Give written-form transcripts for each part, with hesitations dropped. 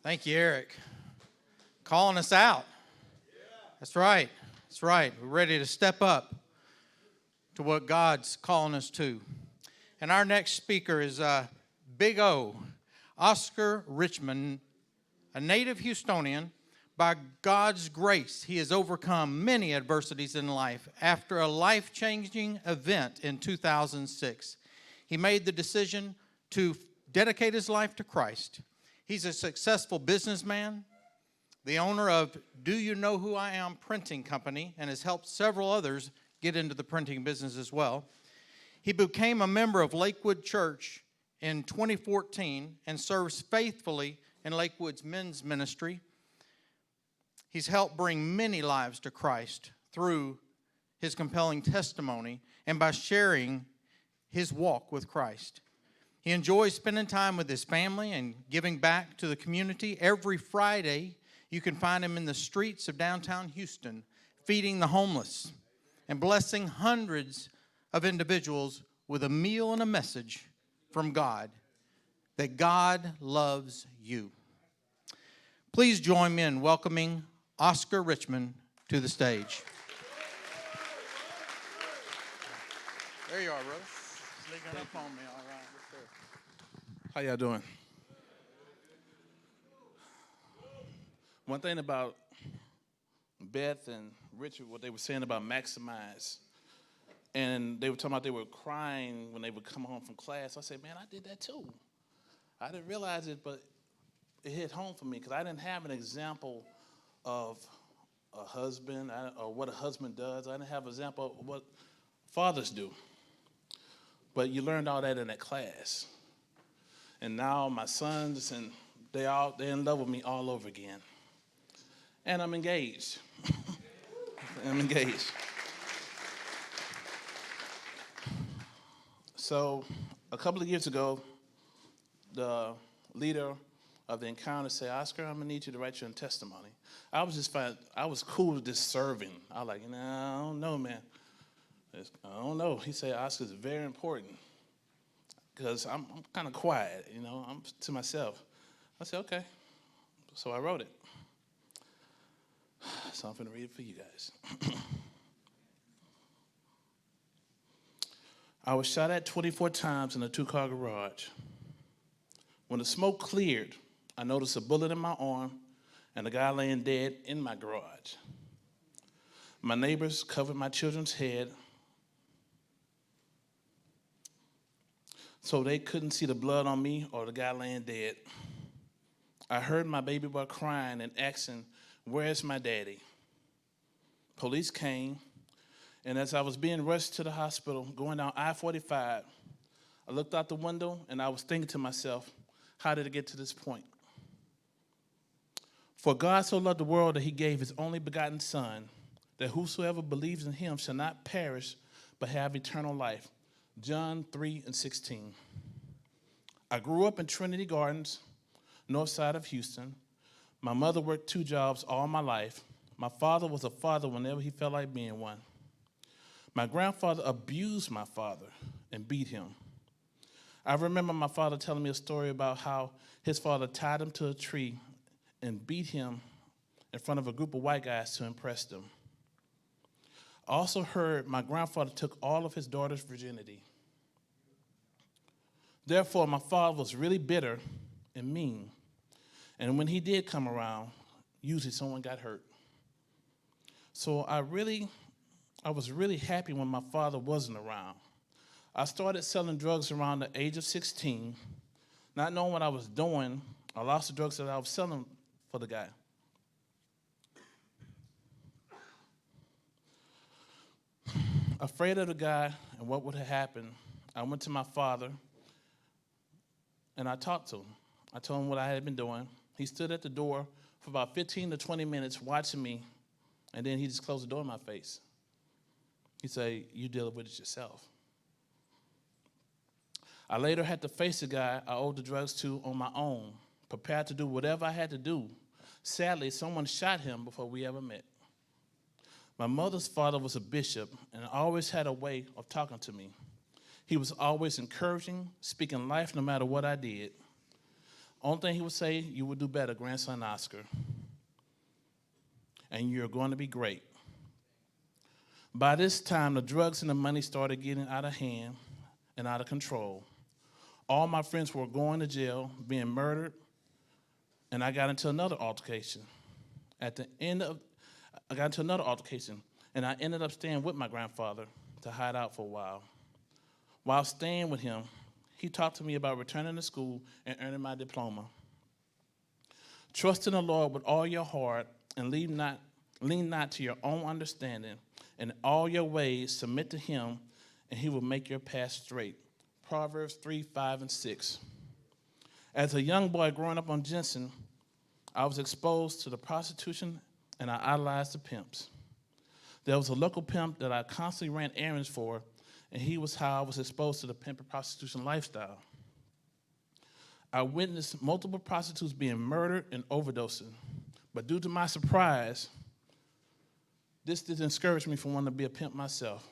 Thank you, Eric. Calling us out. That's right. That's right. We're ready to step up to what God's calling us to. And our next speaker is Big O, Oscar Richmond, a native Houstonian. By God's grace, he has overcome many adversities in life. After a life-changing event in 2006, he made the decision to dedicate his life to Christ. He's a successful businessman, the owner of Do You Know Who I Am printing company, and has helped several others get into the printing business as well. He became a member of Lakewood Church in 2014 and serves faithfully in Lakewood's men's ministry. He's helped bring many lives to Christ through his compelling testimony and by sharing his walk with Christ. He enjoys spending time with his family and giving back to the community. Every Friday, you can find him in the streets of downtown Houston, feeding the homeless and blessing hundreds of individuals with a meal and a message from God, that God loves you. Please join me in welcoming Oscar Richmond to the stage. There you are, brother. Sneaking up on me, all right. How y'all doing? One thing about Beth and Richard, what they were saying about maximize, and they were talking about they were crying when they would come home from class. I said, man, I did that too. I didn't realize it, but it hit home for me because I didn't have an example of a husband or what a husband does. I didn't have an example of what fathers do. But you learned all that in that class. And now my sons, and they're in love with me all over again. And I'm engaged. I'm engaged. So a couple of years ago, the leader of the encounter said, Oscar, I'm gonna need you to write your own testimony. I was cool with just serving. I was like, nah, I don't know, man. I don't know. He said, Oscar, it's very important because I'm kind of quiet, I'm to myself. I said, okay. So I wrote it. So I'm gonna read it for you guys. I was shot at 24 times in a 2-car garage. When the smoke cleared, I noticed a bullet in my arm and a guy laying dead in my garage. My neighbors covered my children's head so they couldn't see the blood on me or the guy laying dead. I heard my baby boy crying and asking, where's my daddy? Police came, and as I was being rushed to the hospital, going down I-45, I looked out the window and I was thinking to myself, how did it get to this point? For God so loved the world that he gave his only begotten Son, that whosoever believes in him shall not perish, but have eternal life. John 3:16. I grew up in Trinity Gardens, north side of Houston. My mother worked 2 jobs all my life. My father was a father whenever he felt like being one. My grandfather abused my father and beat him. I remember my father telling me a story about how his father tied him to a tree and beat him in front of a group of white guys to impress them. I also heard my grandfather took all of his daughter's virginity. Therefore, my father was really bitter and mean. And when he did come around, usually someone got hurt. So I was really happy when my father wasn't around. I started selling drugs around the age of 16, not knowing what I was doing. I lost the drugs that I was selling for the guy. Afraid of the guy and what would have happened, I went to my father and I talked to him. I told him what I had been doing. He stood at the door for about 15 to 20 minutes watching me, and then he just closed the door in my face. He said, you deal with it yourself. I later had to face the guy I owed the drugs to on my own, prepared to do whatever I had to do. Sadly, someone shot him before we ever met. My mother's father was a bishop and always had a way of talking to me. He was always encouraging, speaking life no matter what I did. Only thing he would say, you will do better, grandson Oscar. And you're going to be great. By this time, the drugs and the money started getting out of hand and out of control. All my friends were going to jail, being murdered, and I got into another altercation. I got into another altercation, and I ended up staying with my grandfather to hide out for a while. While staying with him, he talked to me about returning to school and earning my diploma. Trust in the Lord with all your heart and lean not to your own understanding. In all your ways, submit to him, and he will make your path straight. Proverbs 3, 5, and 6. As a young boy growing up on Jensen, I was exposed to the prostitution, and I idolized the pimps. There was a local pimp that I constantly ran errands for, and he was how I was exposed to the pimp and prostitution lifestyle. I witnessed multiple prostitutes being murdered and overdosing, but due to my surprise, this didn't discourage me from wanting to be a pimp myself.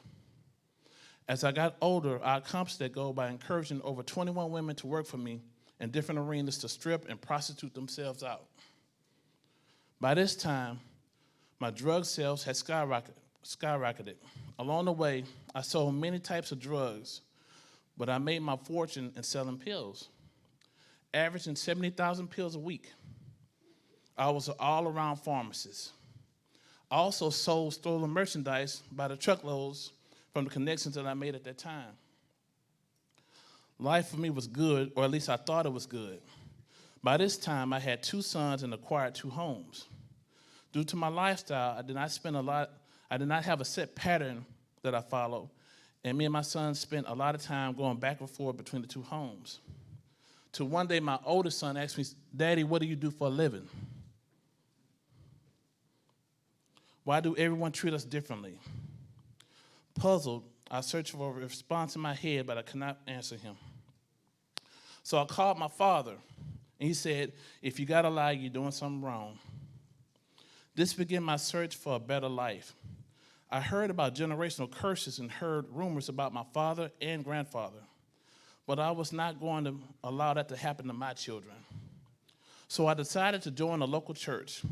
As I got older, I accomplished that goal by encouraging over 21 women to work for me in different arenas to strip and prostitute themselves out. By this time, my drug sales had skyrocketed. Along the way, I sold many types of drugs, but I made my fortune in selling pills, averaging 70,000 pills a week. I was an all-around pharmacist. I also sold stolen merchandise by the truckloads from the connections that I made at that time. Life for me was good, or at least I thought it was good. By this time, I had 2 sons and acquired 2 homes. Due to my lifestyle, I did not have a set pattern that I followed, and me and my sons spent a lot of time going back and forth between the 2 homes. Till one day, my oldest son asked me, "Daddy, what do you do for a living? Why do everyone treat us differently?" Puzzled, I searched for a response in my head, but I could not answer him. So I called my father, and he said, "If you gotta lie, you're doing something wrong." This began my search for a better life. I heard about generational curses and heard rumors about my father and grandfather, but I was not going to allow that to happen to my children. So I decided to join a local church.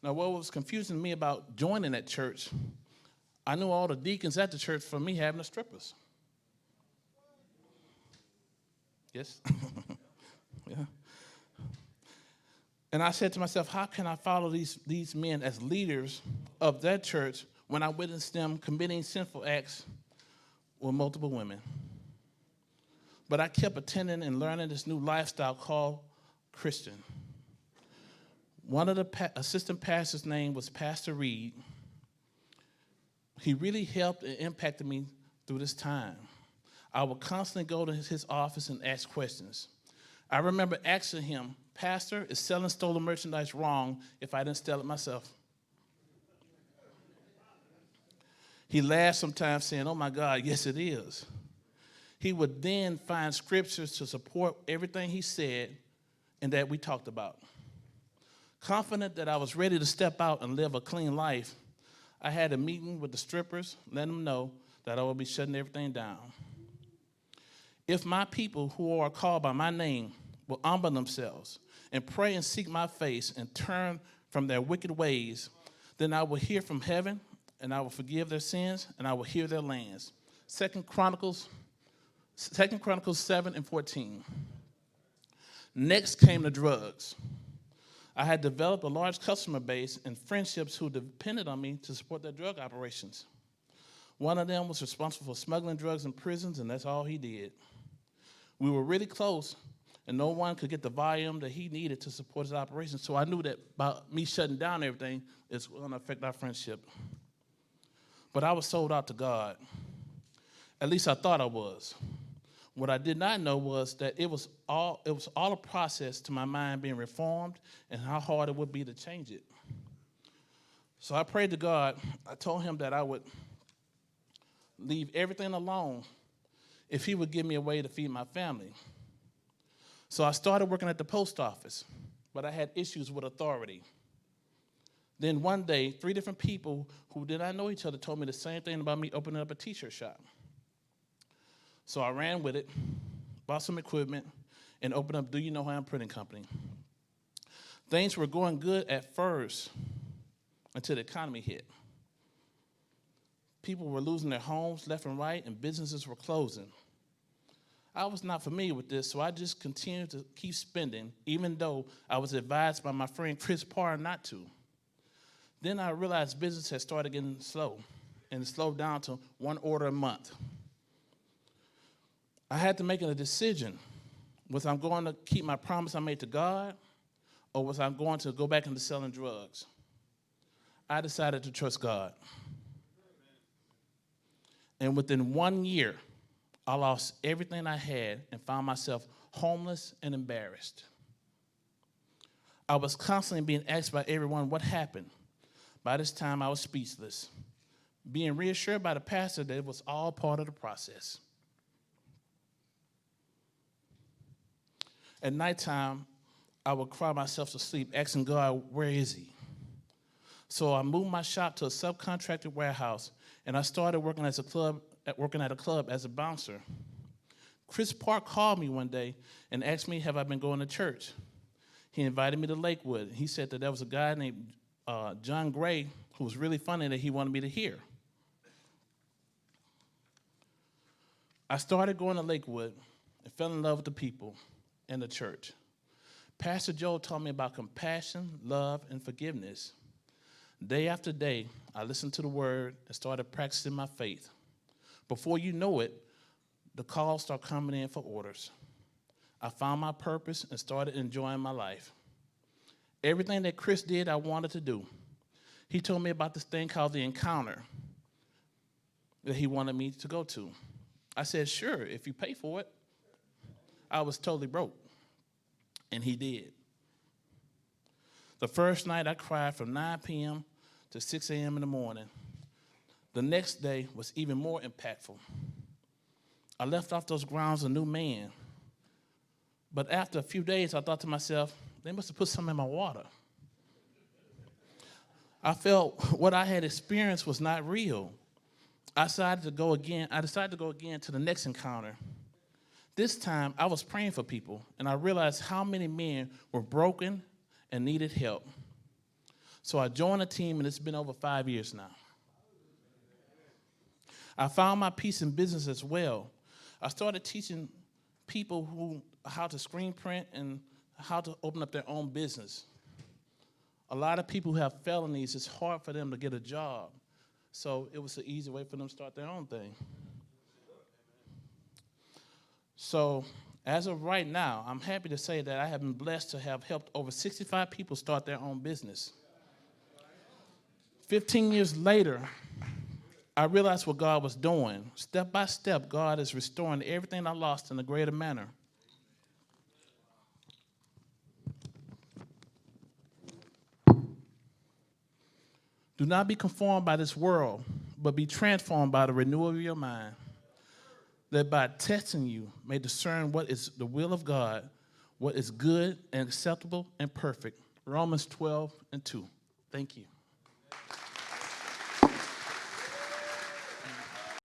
Now, what was confusing me about joining that church, I knew all the deacons at the church for me having the strippers. Yes? Yeah. And I said to myself, how can I follow these men as leaders of that church when I witnessed them committing sinful acts with multiple women? But I kept attending and learning this new lifestyle called Christian. One of the assistant pastors' name was Pastor Reed. He really helped and impacted me through this time. I would constantly go to his office and ask questions. I remember asking him, "Pastor, is selling stolen merchandise wrong if I didn't sell it myself?" He laughed sometimes saying, "Oh my God, yes it is." He would then find scriptures to support everything he said and that we talked about. Confident that I was ready to step out and live a clean life, I had a meeting with the strippers, letting them know that I would be shutting everything down. If my people who are called by my name will humble themselves and pray and seek my face and turn from their wicked ways, then I will hear from heaven and I will forgive their sins and I will heal their lands. 2 Chronicles 7 and 14. Next came the drugs. I had developed a large customer base and friendships who depended on me to support their drug operations. One of them was responsible for smuggling drugs in prisons, and that's all he did. We were really close, and no one could get the volume that he needed to support his operations, so I knew that by me shutting down everything, it's going to affect our friendship. But I was sold out to God. At least I thought I was. What I did not know was that it was all a process to my mind being reformed and how hard it would be to change it. So I prayed to God. I told him that I would leave everything alone if he would give me a way to feed my family. So I started working at the post office, but I had issues with authority. Then one day, 3 different people who did not know each other told me the same thing about me opening up a t-shirt shop. So I ran with it, bought some equipment, and opened up Do You Know Who I Am Printing Company. Things were going good at first until the economy hit. People were losing their homes left and right, and businesses were closing. I was not familiar with this, so I just continued to keep spending, even though I was advised by my friend Chris Parr not to. Then I realized business had started getting slow, and it slowed down to 1 order a month. I had to make a decision. Was I going to keep my promise I made to God, or was I going to go back into selling drugs? I decided to trust God. And within 1 year, I lost everything I had and found myself homeless and embarrassed. I was constantly being asked by everyone what happened. By this time, I was speechless, being reassured by the pastor that it was all part of the process. At nighttime, I would cry myself to sleep, asking God, where is he? So I moved my shop to a subcontracted warehouse, and I started working at a club as a bouncer. Chris Park called me one day and asked me, have I been going to church? He invited me to Lakewood. He said that there was a guy named John Gray who was really funny that he wanted me to hear. I started going to Lakewood and fell in love with the people and the church. Pastor Joe taught me about compassion, love, and forgiveness. Day after day, I listened to the word and started practicing my faith. Before you know it, the calls start coming in for orders. I found my purpose and started enjoying my life. Everything that Chris did, I wanted to do. He told me about this thing called the Encounter that he wanted me to go to. I said, sure, if you pay for it. I was totally broke, and he did. The first night I cried from 9 p.m. to 6 a.m. in the morning. The next day was even more impactful. I left off those grounds a new man. But after a few days, I thought to myself, they must have put something in my water. I felt what I had experienced was not real. I decided to go again to the next encounter. This time, I was praying for people, and I realized how many men were broken and needed help. So I joined a team, and it's been over 5 years now. I found my peace in business as well. I started teaching people how to screen print and how to open up their own business. A lot of people who have felonies, it's hard for them to get a job. So it was an easy way for them to start their own thing. So as of right now, I'm happy to say that I have been blessed to have helped over 65 people start their own business. 15 years later, I realized what God was doing. Step by step, God is restoring everything I lost in a greater manner. Do not be conformed by this world, but be transformed by the renewal of your mind, that by testing you may discern what is the will of God, what is good and acceptable and perfect. Romans 12:2. Thank you.